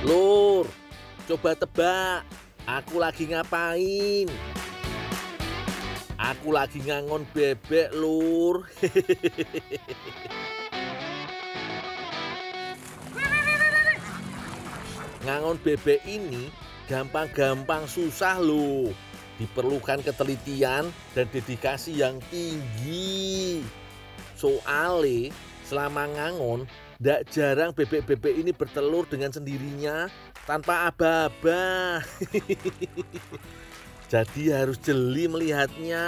Lur, coba tebak, aku lagi ngapain? Aku lagi ngangon bebek, Lur. Ngangon bebek ini gampang-gampang susah loh. Diperlukan ketelitian dan dedikasi yang tinggi. Soalnya selama ngangon, ndak jarang bebek-bebek ini bertelur dengan sendirinya tanpa aba-aba. Jadi harus jeli melihatnya.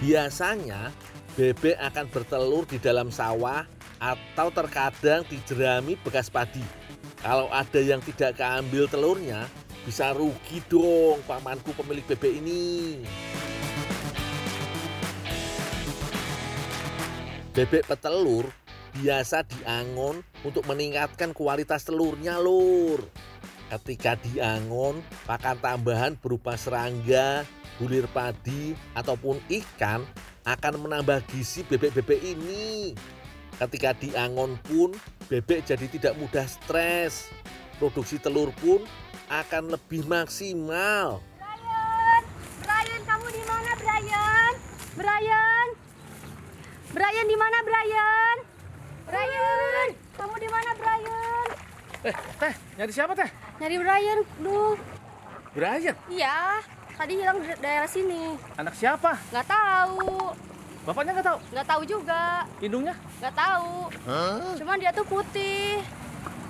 Biasanya bebek akan bertelur di dalam sawah atau terkadang di jerami bekas padi. Kalau ada yang tidak keambil telurnya, bisa rugi dong pamanku pemilik bebek ini. Bebek petelur biasa diangon untuk meningkatkan kualitas telurnya, Lur. Ketika diangon, pakan tambahan berupa serangga, bulir padi, ataupun ikan akan menambah gizi bebek-bebek ini. Ketika diangon pun, bebek jadi tidak mudah stres. Produksi telur pun akan lebih maksimal. Brian, kamu di mana, Brian? Brian di mana, Brian? Kamu di mana, Brian? Teh, nyari siapa, Teh? Nyari Brian, duh. Brian? Iya, tadi hilang di daerah sini. Anak siapa? Nggak tahu. Bapaknya nggak tahu? Nggak tahu juga. Indungnya? Nggak tahu. Cuman dia tuh putih,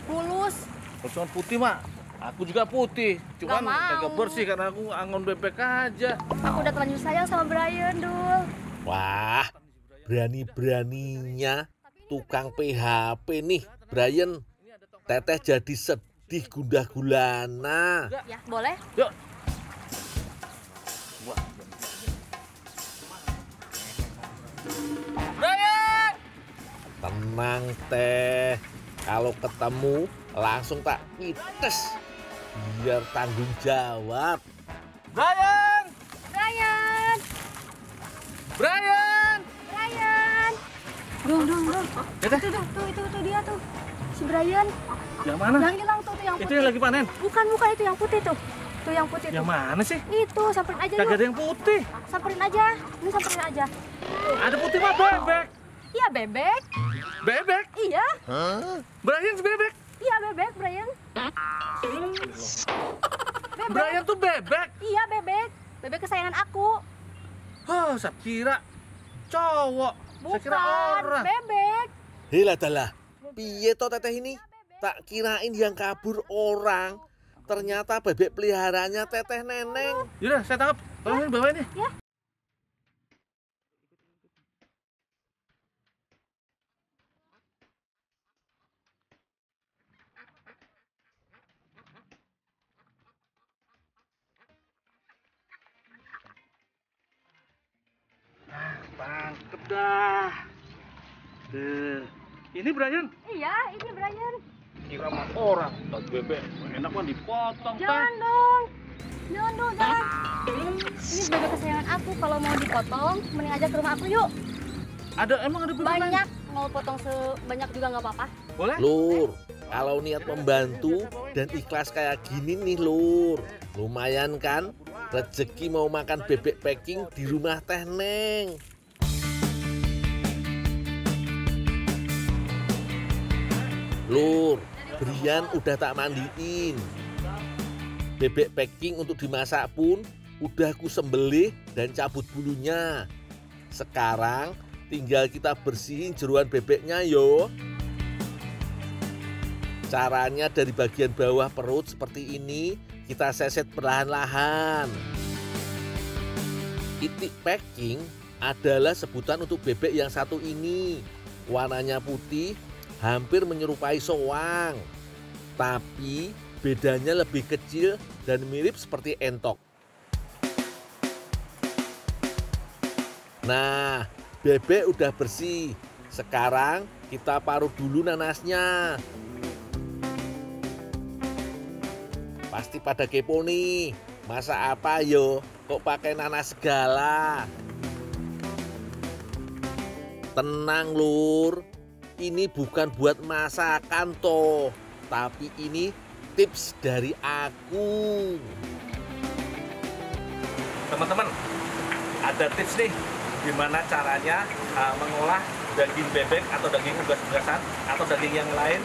mulus. Kalau cuma putih, Mak. Aku juga putih. Cuman Nggak mau. kagak bersih karena aku angon bebek aja. Aku udah terlanjur sayang sama Brian, Dul. Wah, berani-beraninya tukang PHP nih, Brian. Teteh jadi sedih gundah gulana. Ya, boleh? Yuk. Brian! Tenang, Teh. Kalau ketemu langsung tak pites. Biar tanggung jawab. Brian! Brian! Brian! Brian! Duh. Ya, Teh? Itu dia tuh. Si Brian. Yang mana? Yang hilang tuh yang putih. Itu yang lagi panen? Bukan, itu yang putih tuh. Tuh yang putih Yang tuh. mana sih? Itu, samperin aja Kagak yuk. ada yang putih. Samperin aja. Ini samperin aja. Ada putih mah bebek. Iya, bebek. Bebek? Iya. Brian bebek. Iya, bebek, Brian. Bebek. Brian tuh bebek. Iya, bebek. Bebek kesayangan aku. Saya kira cowok. Saya kira Bukan, orang. bebek. Hilah, piye toh teteh ini? Tak kirain yang kabur orang. Ternyata bebek peliharaannya teteh Neneng. Yaudah, saya tangkap. Tolongin bawain ya. Ya. Tangkep dah. Ini Brian. Iya, ini Brian. Kira mah orang. Tak bebek. Enak mah dipotong. Jangan dong. Jangan. Ini bebek kesayangan aku. Kalau mau dipotong, mending aja ke rumah aku yuk. Emang ada bebek lain? Banyak. Mau potong sebanyak juga nggak apa-apa. Boleh? Lur, kalau niat membantu dan ikhlas kayak gini nih, Lur. Lumayan kan? Rezeki mau makan bebek packing di rumah Teh Neng. Lur, Brian udah tak mandiin. Bebek packing untuk dimasak pun udah ku sembelih dan cabut bulunya. Sekarang tinggal kita bersihin jeroan bebeknya yo. Caranya dari bagian bawah perut seperti ini, kita seset perlahan-lahan. Itik packing adalah sebutan untuk bebek yang satu ini. Warnanya putih, hampir menyerupai soang. Tapi bedanya lebih kecil dan mirip seperti entok. Nah, bebek udah bersih. Sekarang kita parut dulu nanasnya. Pasti pada kepo nih, masak apa yo? Kok pakai nanas segala? Tenang Lur, Ini bukan buat masakan toh, tapi ini tips dari aku. Teman-teman, ada tips nih gimana caranya mengolah daging bebek atau daging unggas-unggasan atau daging yang lain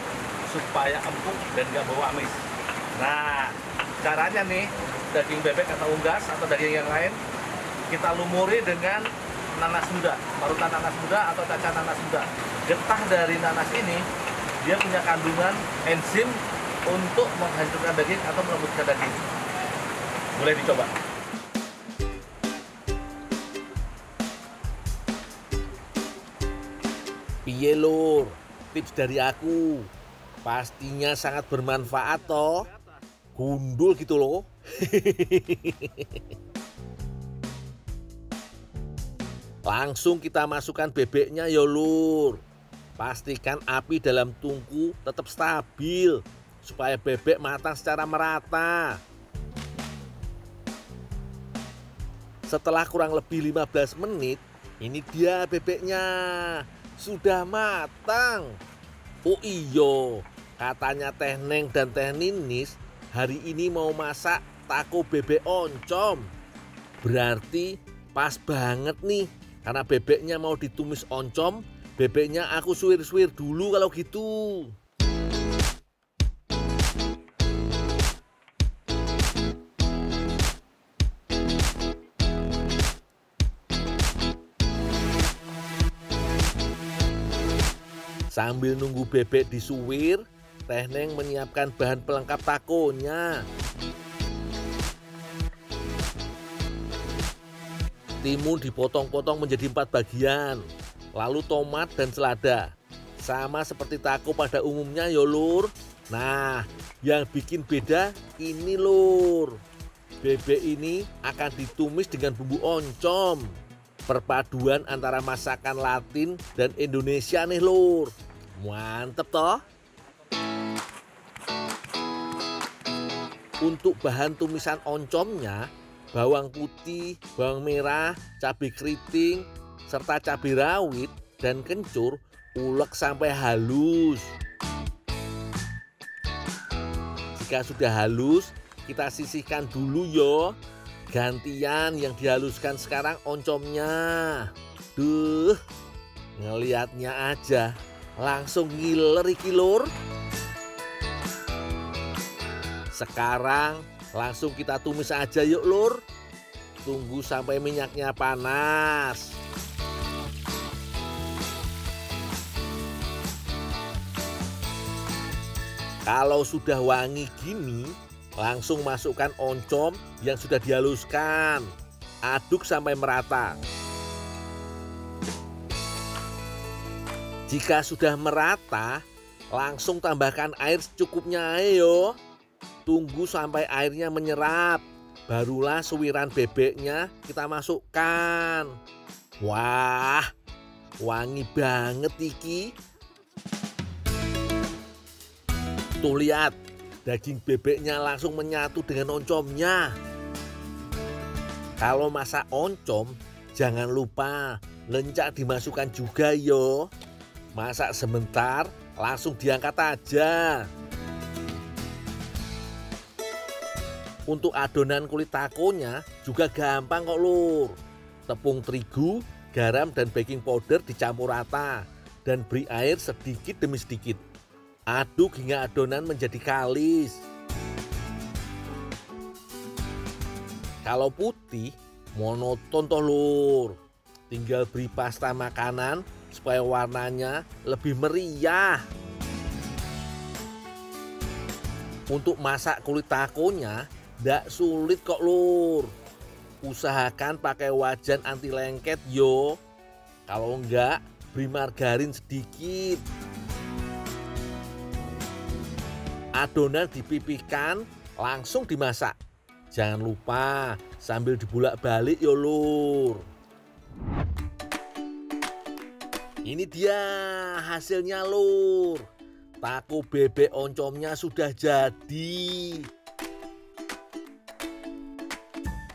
supaya empuk dan nggak bau amis. Nah, caranya nih, daging bebek atau unggas atau daging yang lain kita lumuri dengan nanas muda, parutan nanas muda atau caca nanas muda. Getah dari nanas ini dia punya kandungan enzim untuk menghancurkan daging atau melembutkan daging. Boleh dicoba. Piye lur, tips dari aku pastinya sangat bermanfaat toh. Gundul gitu loh. Langsung kita masukkan bebeknya ya lur. Pastikan api dalam tungku tetap stabil supaya bebek matang secara merata. Setelah kurang lebih 15 menit, ini dia bebeknya. Sudah matang. Oh iyo, katanya Teh Neng dan Teh Ninis hari ini mau masak taco bebek oncom. Berarti pas banget nih, karena bebeknya mau ditumis oncom, bebeknya aku suwir-suwir dulu kalau gitu. Sambil nunggu bebek disuwir, Teh Neng menyiapkan bahan pelengkap takonya. Timun dipotong-potong menjadi 4 bagian, lalu tomat dan selada. Sama seperti taco pada umumnya ya lur. Nah, yang bikin beda ini lur. Bebek ini akan ditumis dengan bumbu oncom. Perpaduan antara masakan Latin dan Indonesia nih lur. Mantep toh. Untuk bahan tumisan oncomnya, bawang putih, bawang merah, cabai keriting, serta cabai rawit dan kencur ulek sampai halus. Jika sudah halus, kita sisihkan dulu yo. Gantian yang dihaluskan sekarang oncomnya. Duh, ngelihatnya aja langsung ngiler iki lur. Sekarang langsung kita tumis aja yuk lur. Tunggu sampai minyaknya panas. Kalau sudah wangi gini, langsung masukkan oncom yang sudah dihaluskan. Aduk sampai merata. Jika sudah merata, langsung tambahkan air secukupnya ayo. Tunggu sampai airnya menyerap. Barulah suwiran bebeknya kita masukkan. Wah, wangi banget iki. Tuh lihat, daging bebeknya langsung menyatu dengan oncomnya. Kalau masak oncom, jangan lupa lencak dimasukkan juga yo. Masak sebentar, langsung diangkat aja. Untuk adonan kulit takonya juga gampang kok lur. Tepung terigu, garam dan baking powder dicampur rata dan beri air sedikit demi sedikit. Aduk hingga adonan menjadi kalis. Kalau putih, monoton toh lur. Tinggal beri pasta makanan supaya warnanya lebih meriah. Untuk masak kulit takonya, tidak sulit kok lur. Usahakan pakai wajan anti lengket yo. Kalau enggak, beri margarin sedikit. Adonan dipipihkan, langsung dimasak. Jangan lupa sambil dibolak-balik yo lur. Ini dia hasilnya lur. Taco bebek oncomnya sudah jadi.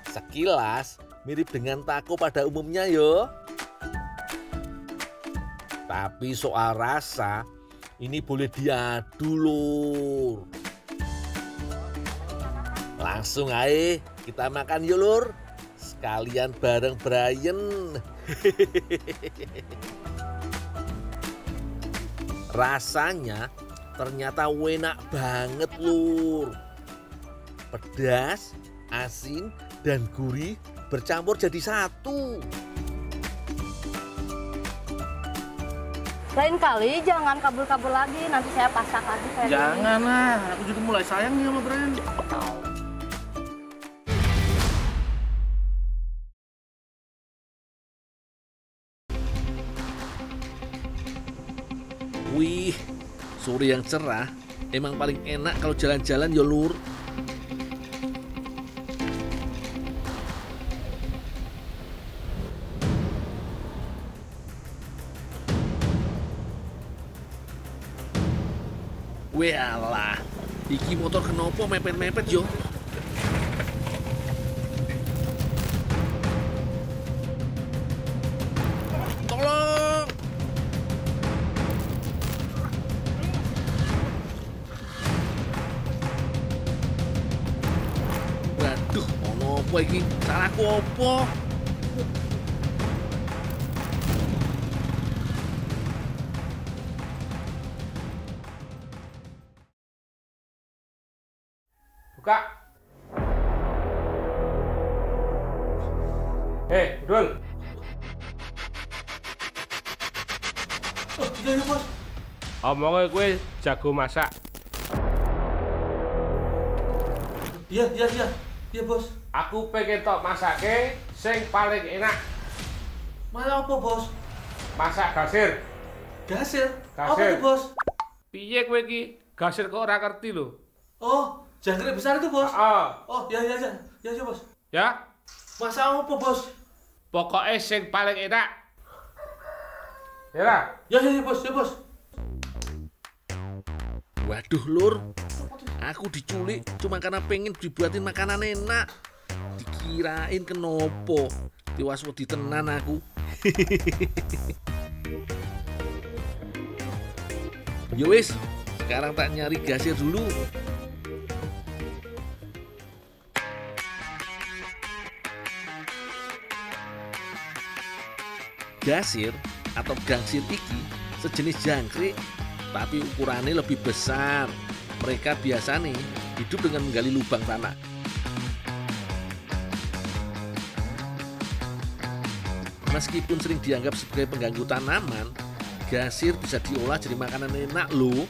Sekilas mirip dengan taco pada umumnya yo. Tapi soal rasa, ini boleh diadu lur. Langsung aja kita makan yuk lur. Sekalian bareng Brian. Rasanya ternyata enak banget lur. Pedas, asin, dan gurih bercampur jadi satu. Lain kali jangan kabur-kabur lagi, nanti saya pasak lagi kayak gini. Jangan lah, aku juga mulai sayang nih sama Brian. Wih, sore yang cerah emang paling enak kalau jalan-jalan ya lur. Walah, iki motor kenapa mepet-mepet yo? Tolong! Waduh, ono apa iki? Salahku apa? Buka. Dul. Oh, iya bos. Omongnya gue jago masak. Iya bos. Aku pengen tok masake sing paling enak. Malah apa bos? Masak gasir. Gasir? Apa Gasir. tuh bos? Piye kowe iki? Gasir kok ora ngerti lho. Oh, jangkrik besar itu bos. Oh, Oh, ya bos. ya. Masa apa bos? Pokoknya sing paling enak. Ya lah. Ya bos. Waduh lur, aku diculik cuma karena pengen dibuatin makanan enak. Dikirain kenopo, tiwas wedi tenan aku. Yo wis, sekarang tak nyari gasir dulu. Gasir atau gangsir iki sejenis jangkrik, tapi ukurannya lebih besar. Mereka biasanya hidup dengan menggali lubang tanah. Meskipun sering dianggap sebagai pengganggu tanaman, gasir bisa diolah jadi makanan enak loh.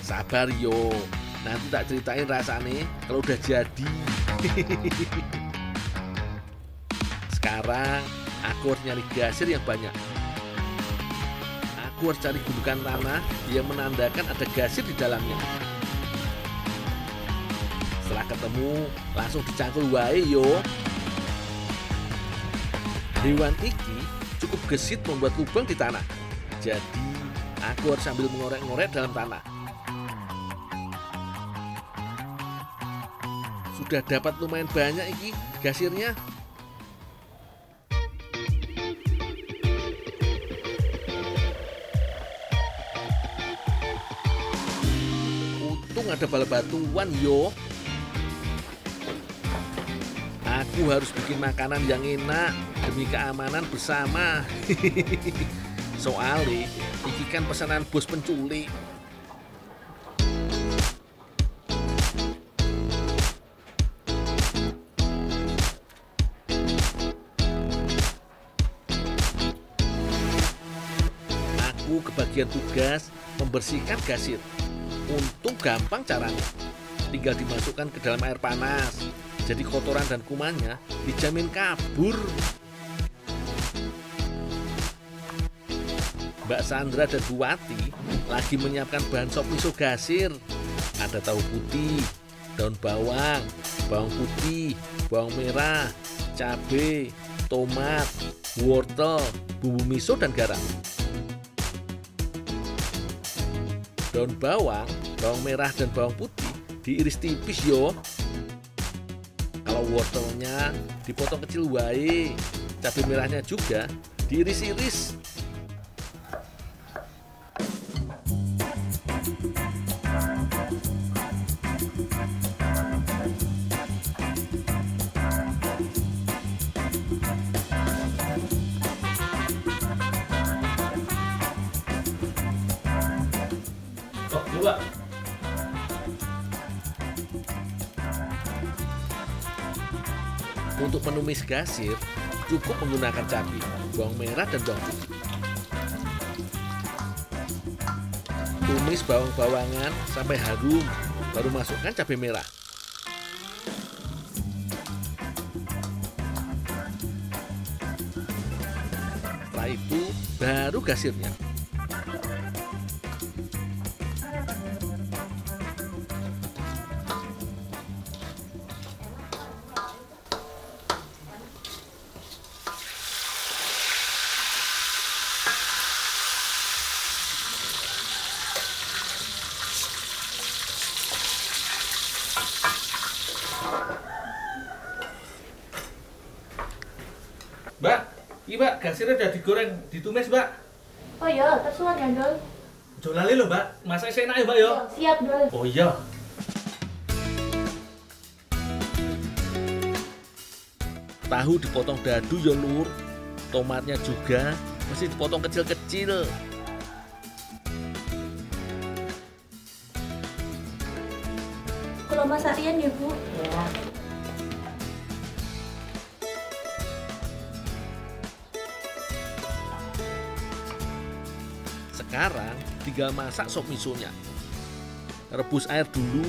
Sabar yo, nanti tak ceritain rasanya kalau udah jadi. Sekarang aku harus nyari gasir yang banyak. Aku harus cari gundukan tanah yang menandakan ada gasir di dalamnya. Setelah ketemu, langsung dicangkul wae yo. Hewan iki cukup gesit membuat lubang di tanah. Jadi, aku harus sambil mengorek-ngorek dalam tanah. Sudah dapat lumayan banyak iki gasirnya. Untung ada bala batuan yo. Aku harus bikin makanan yang enak demi keamanan bersama. Soalnya iki kan pesanan bos penculik. Aku kebagian tugas membersihkan gasir. Untung gampang caranya. Tinggal dimasukkan ke dalam air panas. Jadi kotoran dan kumannya dijamin kabur. Mbak Sandra dan Bu Wati lagi menyiapkan bahan sop miso gasir. Ada tahu putih, daun bawang, bawang putih, bawang merah, cabai, tomat, wortel, bumbu miso dan garam. Daun bawang, bawang merah dan bawang putih diiris tipis yo. Kalau wortelnya dipotong kecil wae, cabai merahnya juga diiris-iris. Pak. Untuk menumis gasir, cukup menggunakan cabai, bawang merah, dan bawang putih. Tumis bawang-bawangan sampai harum, baru masukkan cabai merah. Setelah itu, baru gasirnya. Mbak, iya Mbak, gasirnya udah digoreng, ditumis Mbak. Oh iya, tersuan ya Dol. Ojo lali loh Mbak, masak enak ya Mbak ya. Siap Dol. Oh iya. Tahu dipotong dadu ya lur. Tomatnya juga mesti dipotong kecil-kecil. Kalau masak Rian ya Bu. Ya. Sekarang tinggal masak sop misonya. Rebus air dulu.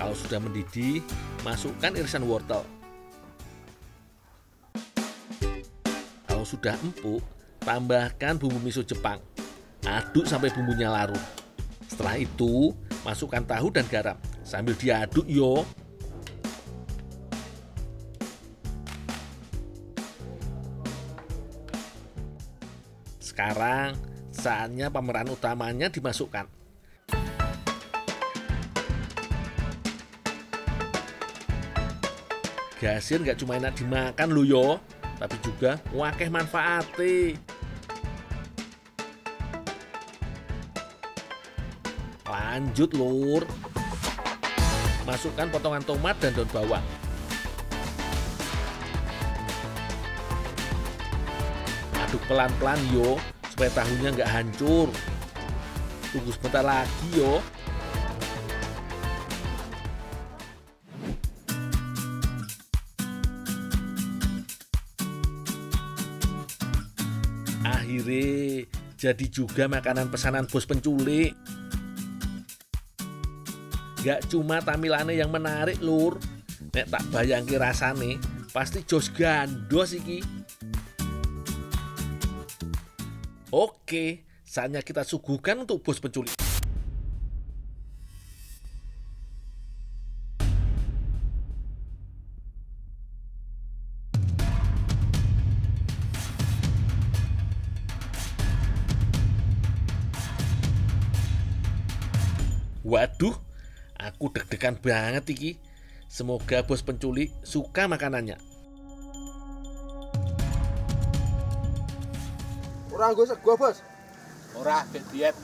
Kalau sudah mendidih, masukkan irisan wortel. Kalau sudah empuk, tambahkan bumbu miso Jepang. Aduk sampai bumbunya larut. Setelah itu, masukkan tahu dan garam sambil diaduk yo. Sekarang saatnya pemeran utamanya dimasukkan. Gasir nggak cuma enak dimakan lo yo, tapi juga wakeh manfaatnya. Lanjut lur. Masukkan potongan tomat dan daun bawang. Aduk pelan-pelan yo, supaya tahunya nggak hancur. Tunggu sebentar lagi yo. Akhirnya jadi juga makanan pesanan bos penculik. Gak cuma tampilannya yang menarik lur, nek tak bayangke rasane pasti jos gandos iki. Oke, saatnya kita suguhkan untuk bos penculik. Waduh, aku deg-degan banget iki. Semoga bos penculik suka makanannya. Ora nggo sego, Bos. Ora diet.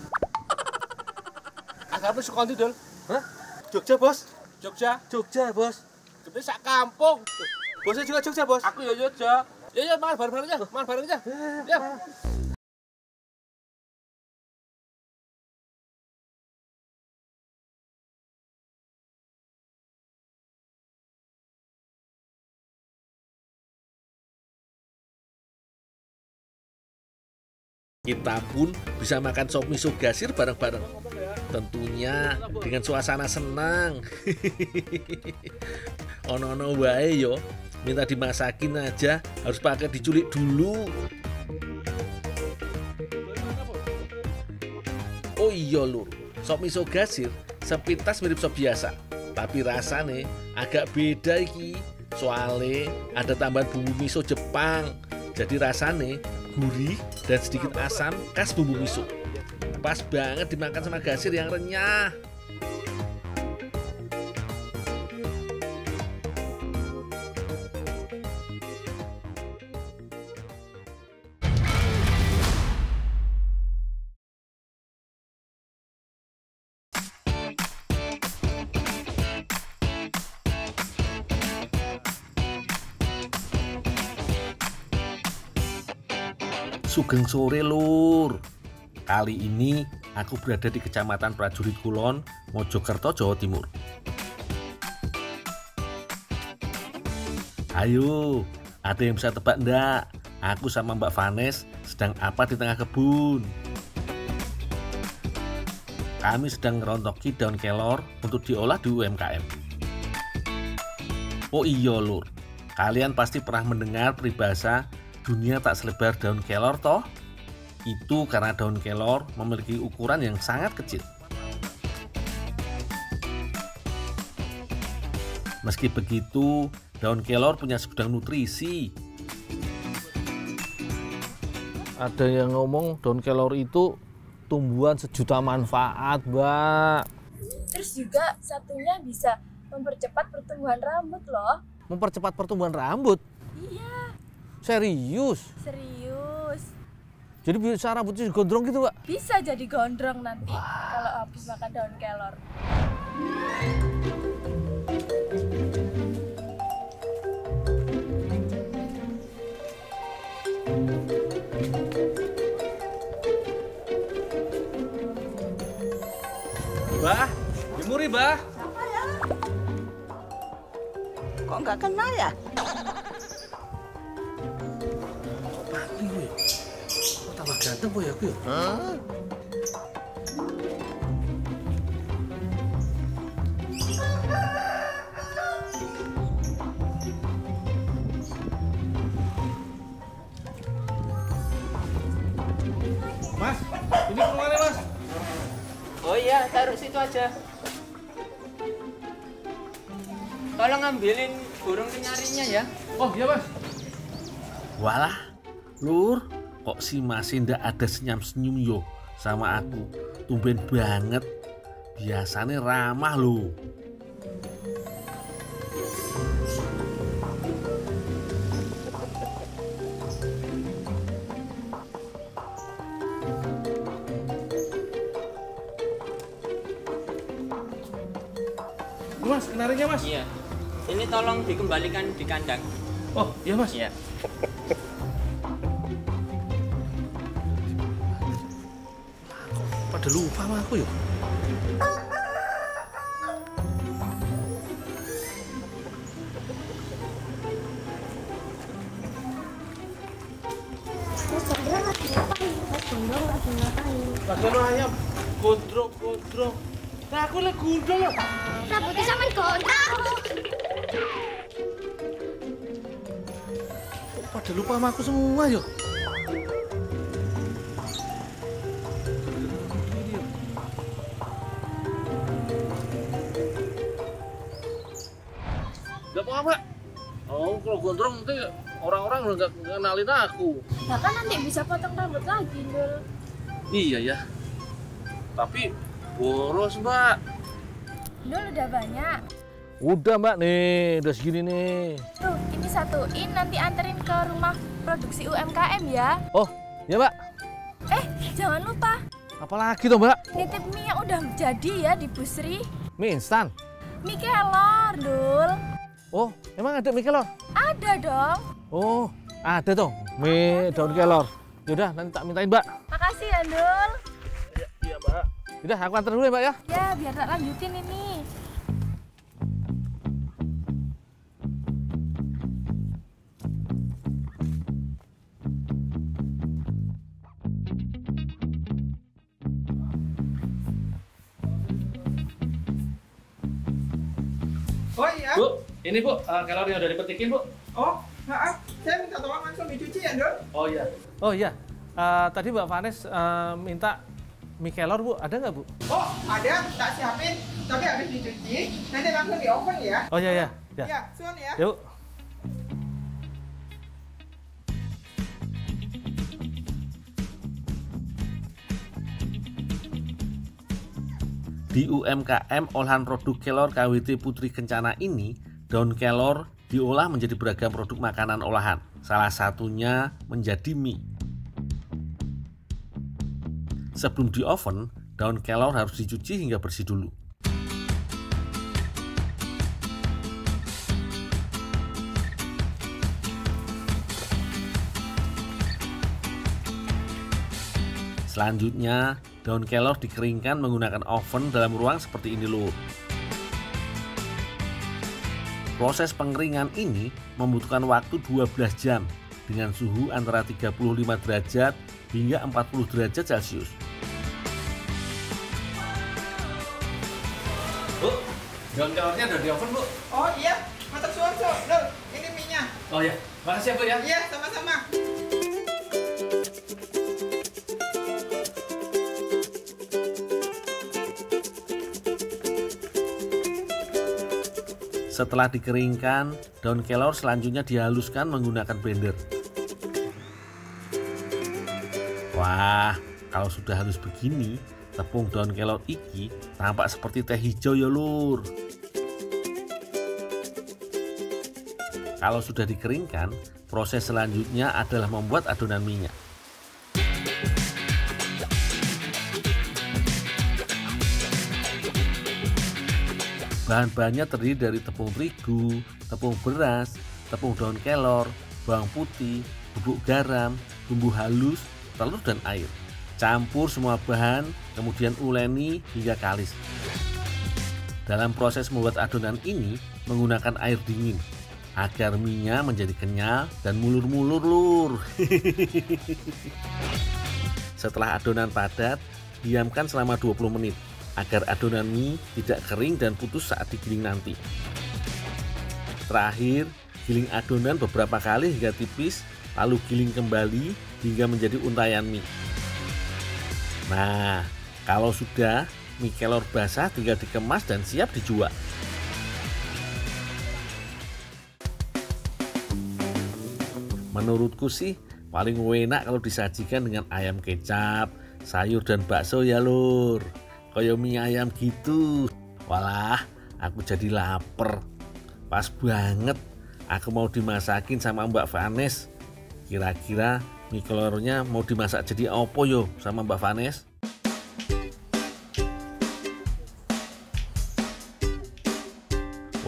Asape sekondi, Dol? Hah? Jogja, Bos. Jogja. Jogja, Bos. Gede sak kampung. Bosnya juga Jogja, Bos. Aku ya Jogja. Ya makan bareng-bareng aja, makan bareng aja. Ya. Kita pun bisa makan sop miso gasir bareng-bareng. Tentunya dengan suasana senang. Ono-ono wae yo, minta dimasakin aja, harus pakai diculik dulu. Oh iya lur, sop miso gasir sepintas mirip sop biasa, tapi rasanya agak beda iki. Soalnya ada tambahan bumbu miso Jepang, jadi rasanya gurih dan sedikit asam khas bumbu miso. Pas banget dimakan sama gasir yang renyah. Sugeng sore lur. Kali ini Aku berada di Kecamatan Prajurit Kulon, Mojokerto, Jawa Timur. Ayo, ada yang bisa tebak enggak? Aku sama Mbak Vanes sedang apa di tengah kebun? Kami sedang ngerontoki daun kelor untuk diolah di UMKM. Oh iya lur, kalian pasti pernah mendengar peribahasa dunia tak selebar daun kelor toh? Itu karena daun kelor memiliki ukuran yang sangat kecil. Meski begitu, daun kelor punya segudang nutrisi. Ada yang ngomong daun kelor itu tumbuhan sejuta manfaat, Mbak. Terus juga satunya bisa mempercepat pertumbuhan rambut loh. Mempercepat pertumbuhan rambut? Iya. Serius? Serius. Jadi bisa rambutnya gondrong gitu, Mbak? Bisa jadi gondrong nanti kalau habis makan daun kelor. Mbah, Jemuri, Mbah. Kok nggak kenal ya? Pagi gue. Kok tambah ganteng kok ya aku ya? Mas, ini kemana Mas? Oh iya, taruh situ aja. Tolong ambilin burung kenyarinya ya. Oh iya Mas. Walah, lur, kok si masih ndak ada senyum-senyum yo sama aku. Tumben banget, biasanya ramah loh. Mas, kenarinya Mas. Iya. Ini tolong dikembalikan di kandang. Oh iya Mas. Iya. Pada lupa sama aku ya. Mas Chandra lagi ngapain? Mas Gondrong lagi ngapain? Lagi ayam. Gondrong. Nah aku lagi gundul ya. Rambutnya sama gondrong. Kok pada lupa sama aku semua ya. Gak apa-apa. Oh, kalau gondrong nanti orang-orang udah nggak kenalin aku. Nah kan nanti bisa potong rambut lagi, Dul. Iya ya. Tapi boros Mbak. Dul udah banyak. Udah Mbak nih, udah segini nih. Tuh, ini satuin nanti anterin ke rumah produksi UMKM ya. Oh, ya Mbak. Jangan lupa Apalagi tuh Mbak? nitip mie yang udah jadi ya di Busri. Mie instan. Mie kelor, Dul. Oh, emang ada mie kelor? Ada dong. Oh, ada tuh mie daun kelor. Yaudah, nanti tak mintain Mbak. Makasih ya, Dul. Iya Mbak. Yaudah, aku antar dulu ya Mbak ya. Ya, biar tak lanjutin ini. Oh iya. Bu, ini Bu, kelornya udah dipetikin Bu. Oh, maaf. Saya minta tolong langsung dicuci ya, Dul. Oh iya. Oh iya. Tadi Mbak Vanes minta mie kelor Bu, ada nggak Bu? Oh, ada. Tak siapin. Tapi habis dicuci, nanti langsung di oven ya. Oh iya ya. Ya, suan ya. Yuk. Di UMKM olahan produk kelor KWT Putri Kencana ini, daun kelor diolah menjadi beragam produk makanan olahan. Salah satunya menjadi mie. Sebelum di oven, daun kelor harus dicuci hingga bersih dulu. Selanjutnya, daun kelor dikeringkan menggunakan oven dalam ruang seperti ini lur. Proses pengeringan ini membutuhkan waktu 12 jam dengan suhu antara 35 derajat hingga 40 derajat Celcius. Bu, daun kelornya udah di oven, Bu. Oh iya, matur suwun, Cuk. Lur, ini minyak. Oh ya, makasih ya, Bu ya. Iya, sama-sama. Setelah dikeringkan, daun kelor selanjutnya dihaluskan menggunakan blender. Wah, kalau sudah halus begini, tepung daun kelor iki tampak seperti teh hijau ya lur. Kalau sudah dikeringkan, proses selanjutnya adalah membuat adonan minyak. Bahan-bahannya terdiri dari tepung terigu, tepung beras, tepung daun kelor, bawang putih, bubuk garam, bumbu halus, telur dan air. Campur semua bahan, kemudian uleni hingga kalis. Dalam proses membuat adonan ini menggunakan air dingin agar mie-nya menjadi kenyal dan mulur-mulur lur. Setelah adonan padat, diamkan selama 20 menit. Agar adonan mie tidak kering dan putus saat digiling nanti. Terakhir, giling adonan beberapa kali hingga tipis, lalu giling kembali hingga menjadi untayan mie. Nah, kalau sudah, mie kelor basah tinggal dikemas dan siap dijual. Menurutku sih paling enak kalau disajikan dengan ayam kecap, sayur dan bakso ya lur. Kayak mie ayam gitu. Walah, aku jadi lapar. Pas banget, aku mau dimasakin sama Mbak Vanes. Kira-kira mie kelornya mau dimasak jadi apa yo sama Mbak Vanes?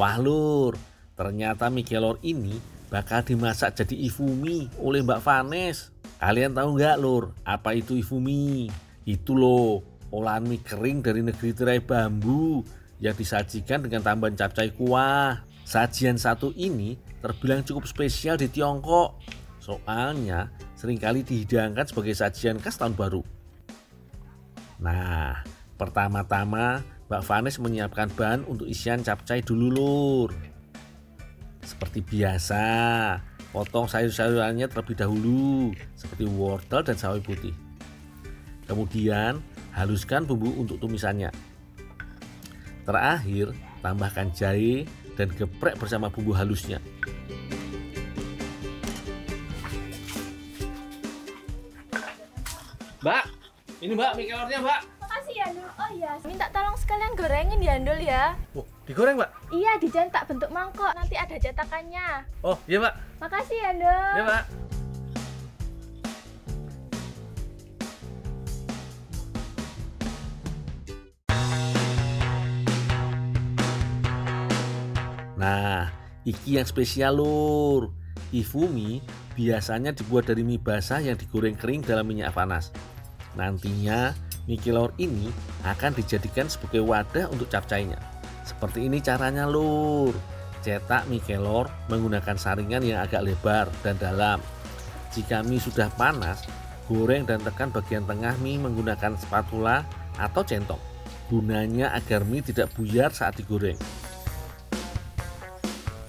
Wah lur, ternyata mie kelor ini bakal dimasak jadi ifumi oleh Mbak Vanes. Kalian tahu nggak lur, apa itu ifumi? Itu loh, olahan mie kering dari negeri tirai bambu yang disajikan dengan tambahan capcay kuah. Sajian satu ini terbilang cukup spesial di Tiongkok. Soalnya seringkali dihidangkan sebagai sajian khas tahun baru. Nah, pertama-tama Mbak Vanes menyiapkan bahan untuk isian capcay dulu lur. Seperti biasa, potong sayur-sayurannya terlebih dahulu seperti wortel dan sawi putih. Kemudian haluskan bumbu untuk tumisannya. Terakhir, tambahkan jahe dan geprek bersama bumbu halusnya. Mbak, ini Mbak mie kelornya Mbak. Makasih ya Ndul. Oh iya, minta tolong sekalian gorengin ya Ndul ya. Oh, digoreng Mbak? Iya, dicetak bentuk mangkok. Nanti ada cetakannya. Oh iya Mbak. Makasih ya Ndul. Iya Mbak. Nah, iki yang spesial lur. Ifumi biasanya dibuat dari mie basah yang digoreng kering dalam minyak panas. Nantinya mie kelor ini akan dijadikan sebagai wadah untuk capcaynya. Seperti ini caranya lur. Cetak mie kelor menggunakan saringan yang agak lebar dan dalam. Jika mie sudah panas, goreng dan tekan bagian tengah mie menggunakan spatula atau centong. Gunanya agar mie tidak buyar saat digoreng.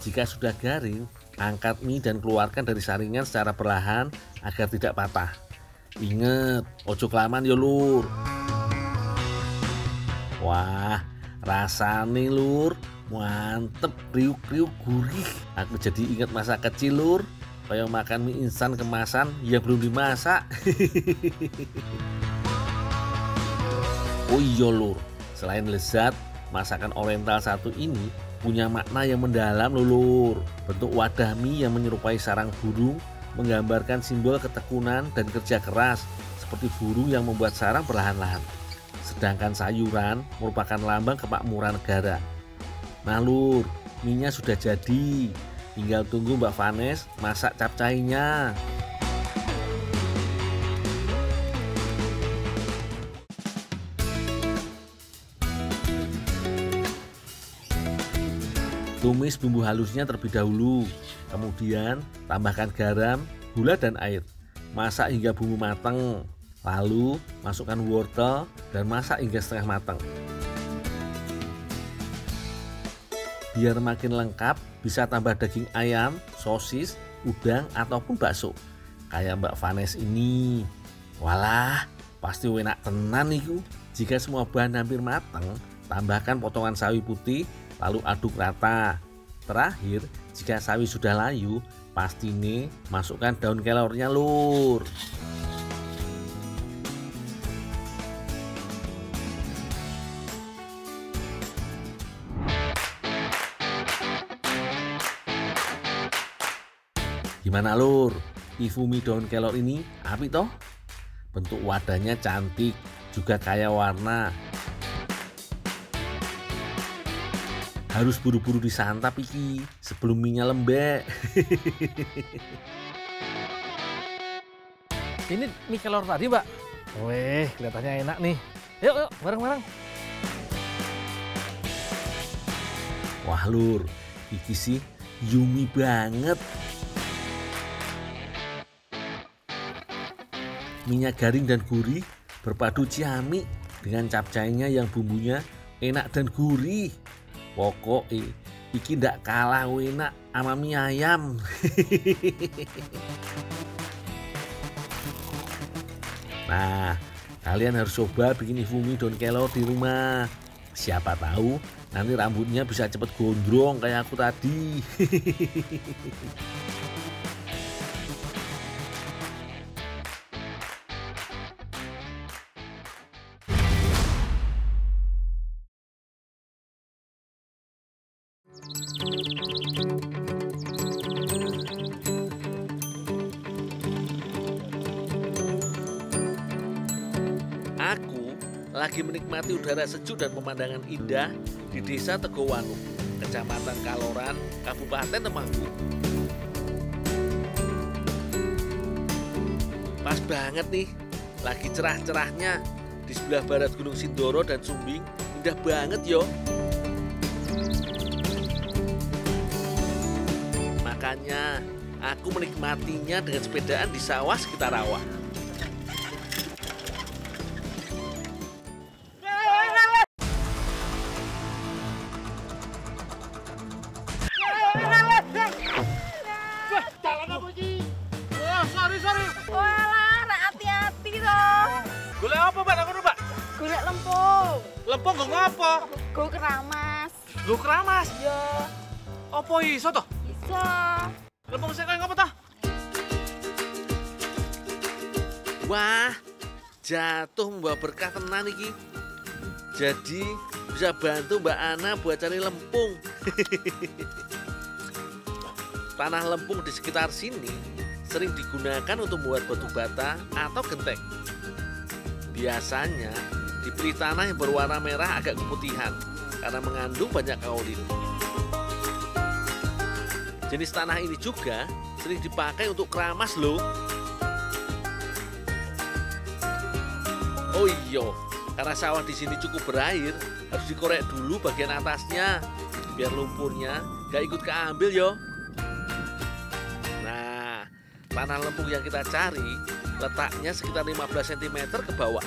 Jika sudah garing, angkat mie dan keluarkan dari saringan secara perlahan agar tidak patah. Ingat, ojo kelamaan ya lur. Wah, rasane lur, mantep, kriuk-kriuk gurih. Aku jadi ingat masa kecil lur, kayak makan mie instan kemasan yang belum dimasak. Oh iya lur, selain lezat, masakan oriental satu ini punya makna yang mendalam lur. Bentuk wadah mie yang menyerupai sarang burung menggambarkan simbol ketekunan dan kerja keras seperti burung yang membuat sarang perlahan-lahan. Sedangkan sayuran merupakan lambang kemakmuran negara. Nah lur, mie-nya sudah jadi. Tinggal tunggu Mbak Vanes masak capcaynya. Tumis bumbu halusnya terlebih dahulu. Kemudian tambahkan garam, gula dan air. Masak hingga bumbu matang. Lalu masukkan wortel dan masak hingga setengah matang. Biar makin lengkap, bisa tambah daging ayam, sosis, udang ataupun bakso. Kayak Mbak Vanes ini. Walah, pasti enak tenan niku. Jika semua bahan hampir matang, tambahkan potongan sawi putih, lalu aduk rata. Terakhir, jika sawi sudah layu, pastinya masukkan daun kelornya, Lur. Gimana, Lur? Ifumi daun kelor ini apik toh? Bentuk wadahnya cantik, juga kaya warna. Harus buru-buru disantap iki sebelum minyak lembek. Ini mie kelor tadi, Mbak. Weh, kelihatannya enak nih. Yuk, yuk, bareng-bareng. Wah, Lur, iki sih yummy banget. Minyak garing dan gurih berpadu ciamik dengan capcainya yang bumbunya enak dan gurih. Pokoknya iki ndak kalah enak sama mie ayam. Nah, kalian harus coba bikin ifumi daun kelor di rumah. Siapa tahu nanti rambutnya bisa cepet gondrong kayak aku tadi. Aku lagi menikmati udara sejuk dan pemandangan indah di Desa Tegowanu, Kecamatan Kaloran, Kabupaten Temanggung. Pas banget nih, lagi cerah-cerahnya di sebelah barat Gunung Sindoro dan Sumbing, indah banget yo. Makanya aku menikmatinya dengan sepedaan di sawah sekitar rawa. Golek apa, Mbak? Aku Mbak. Golek lempung. Lempung nggo ngopo? Go keramas. Nggo keramas. Yo, Apa iso toh? iso. Lempung sing kaya ngopo toh? Wah, jatuh membawa berkah tenan iki. Jadi bisa bantu Mbak Ana buat cari lempung. Tanah lempung di sekitar sini sering digunakan untuk membuat batu bata atau genteng. Biasanya dipilih tanah yang berwarna merah agak keputihan karena mengandung banyak kaolin. Jenis tanah ini juga sering dipakai untuk keramas loh. Oh iya, karena sawah di sini cukup berair, harus dikorek dulu bagian atasnya biar lumpurnya gak ikut keambil yo. Nah, tanah lempung yang kita cari letaknya sekitar 15 cm ke bawah.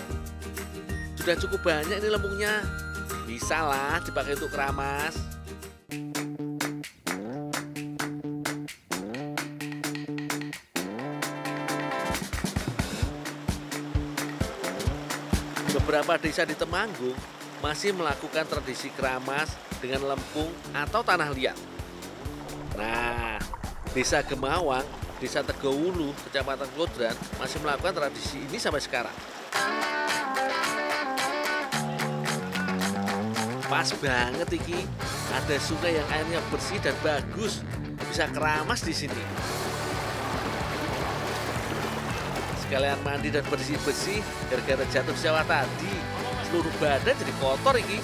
Sudah cukup banyak ini lempungnya. Bisa lah dipakai untuk keramas. Beberapa desa di Temanggung masih melakukan tradisi keramas dengan lempung atau tanah liat. Nah, Desa Gemawang, Desa Tegowulu, Kecamatan Klodran masih melakukan tradisi ini sampai sekarang. Pas banget iki, ada sungai yang airnya bersih dan bagus, bisa keramas di sini. Sekalian mandi dan bersih-bersih gara-gara jatuh di sawah tadi, seluruh badan jadi kotor iki.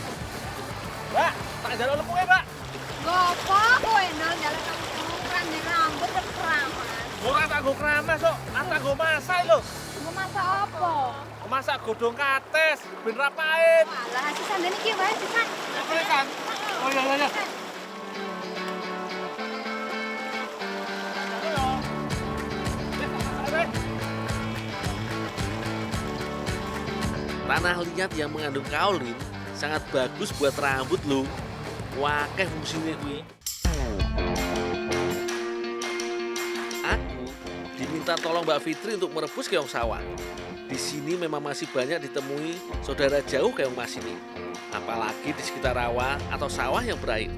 Mbak, tak jalan lempungnya, Mbak. Ngopo kowe nang jalan kan rambut terus keramas. Ora tak nggo keramas kok, tak nggo masak lho. Mau masak apa? Masak godhong kates, ben ra pahit. Malah sisan dene iki wae sisan. Sisan. Oh iya iya. Tanah liat yang mengandung kaolin sangat bagus buat rambut loh. Wakeh fungsinya kuwi. Aku diminta tolong Mbak Fitri untuk merebus keong sawah. Di sini memang masih banyak ditemui saudara jauh keong mas ini. Apalagi di sekitar rawa atau sawah yang berair.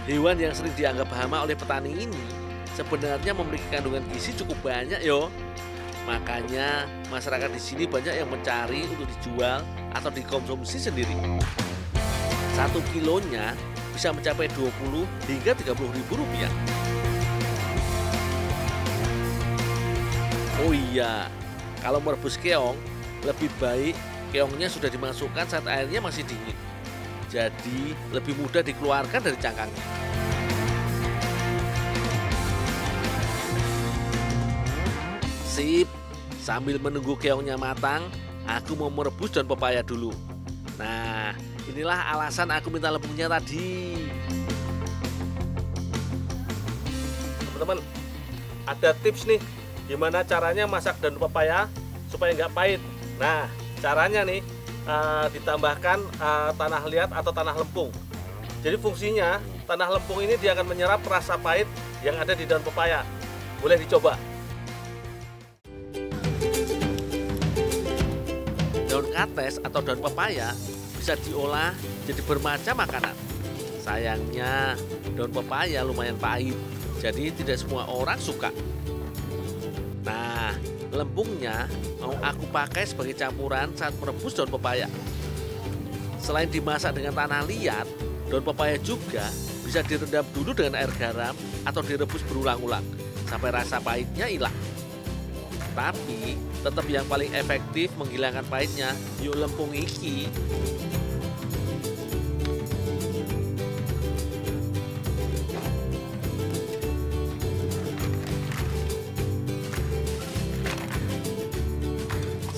Hewan yang sering dianggap hama oleh petani ini sebenarnya memiliki kandungan gizi cukup banyak yo. Makanya masyarakat di sini banyak yang mencari untuk dijual atau dikonsumsi sendiri. 1 kilonya bisa mencapai 20 hingga 30 ribu rupiah. Oh iya, kalau merebus keong lebih baik keongnya sudah dimasukkan saat airnya masih dingin. Jadi lebih mudah dikeluarkan dari cangkangnya. Sip, sambil menunggu keongnya matang, aku mau merebus daun pepaya dulu. Nah, inilah alasan aku minta lempungnya tadi. Teman-teman, ada tips nih gimana caranya masak daun pepaya supaya nggak pahit. Nah, caranya nih ditambahkan tanah liat atau tanah lempung. Jadi fungsinya tanah lempung ini dia akan menyerap rasa pahit yang ada di daun pepaya. Boleh dicoba. Daun kates atau daun pepaya bisa diolah jadi bermacam makanan. Sayangnya daun pepaya lumayan pahit, jadi tidak semua orang suka. Nah, lempungnya mau aku pakai sebagai campuran saat merebus daun pepaya. Selain dimasak dengan tanah liat, daun pepaya juga bisa direndam dulu dengan air garam atau direbus berulang-ulang sampai rasa pahitnya hilang. Tapi tetap yang paling efektif menghilangkan pahitnya yuk lempung iki.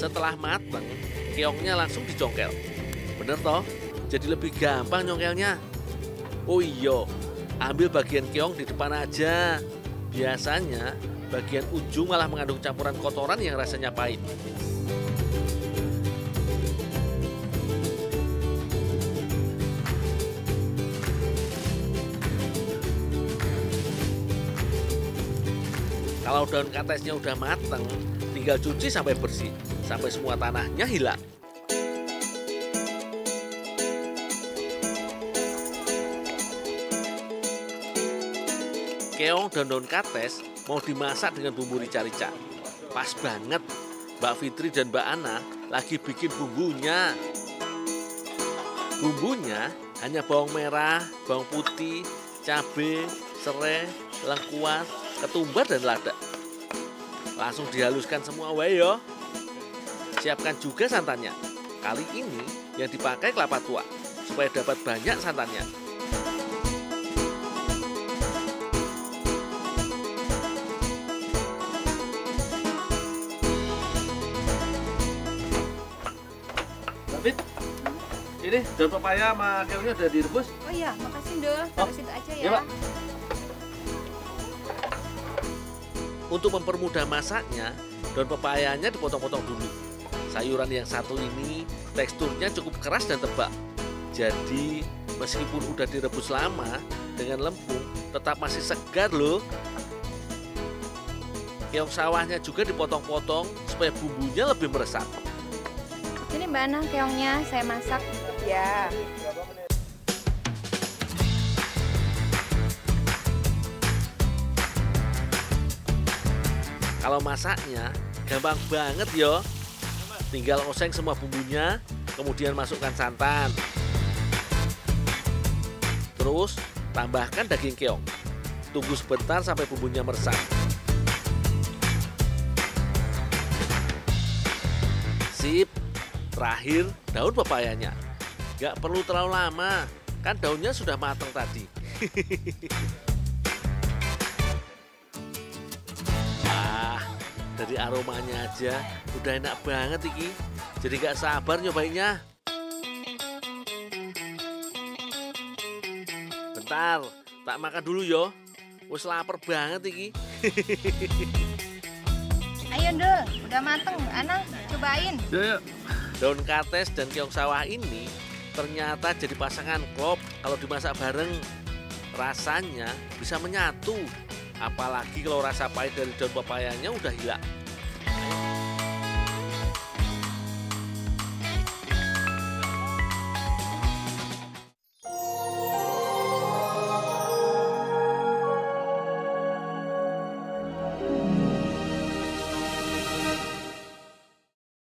Setelah mateng, keongnya langsung dicongkel. Bener toh? Jadi lebih gampang nyongkelnya. Oh iya, ambil bagian keong di depan aja. Biasanya bagian ujung malah mengandung campuran kotoran yang rasanya pahit. Kalau daun katesnya udah mateng, tinggal cuci sampai bersih, sampai semua tanahnya hilang. Keong dan daun kates mau dimasak dengan bumbu rica-rica. Pas banget, Mbak Fitri dan Mbak Ana lagi bikin bumbunya. Bumbunya hanya bawang merah, bawang putih, cabai, serai, lengkuas, ketumbar dan lada. Langsung dihaluskan semua wae yo. Siapkan juga santannya. Kali ini yang dipakai kelapa tua supaya dapat banyak santannya. David, ini daun pepaya sama keongnya udah direbus. Oh iya, makasih Ndul. Taruh situ aja ya. Iya, Pak. Untuk mempermudah masaknya, daun pepayanya dipotong-potong dulu. Sayuran yang satu ini teksturnya cukup keras dan tebal. Jadi meskipun udah direbus lama, dengan lempung tetap masih segar loh. Keong sawahnya juga dipotong-potong supaya bumbunya lebih meresap. Ini Mbak Ana keongnya saya masak. Ya. Kalau masaknya gampang banget yo. Tinggal oseng semua bumbunya, kemudian masukkan santan. Terus tambahkan daging keong. Tunggu sebentar sampai bumbunya meresap. Sip. Terakhir daun pepayanya. Gak perlu terlalu lama, kan daunnya sudah matang tadi. Dari aromanya aja udah enak banget iki. Jadi gak sabar nyobainnya. Bentar, tak makan dulu yo. Wes lapar banget iki. Ayo Ndul, udah mateng Mbak Ana, cobain. Ya. Daun kates dan keong sawah ini ternyata jadi pasangan klop kalau dimasak bareng. Rasanya bisa menyatu, apalagi kalau rasa pahit dari daun pepayanya udah hilang.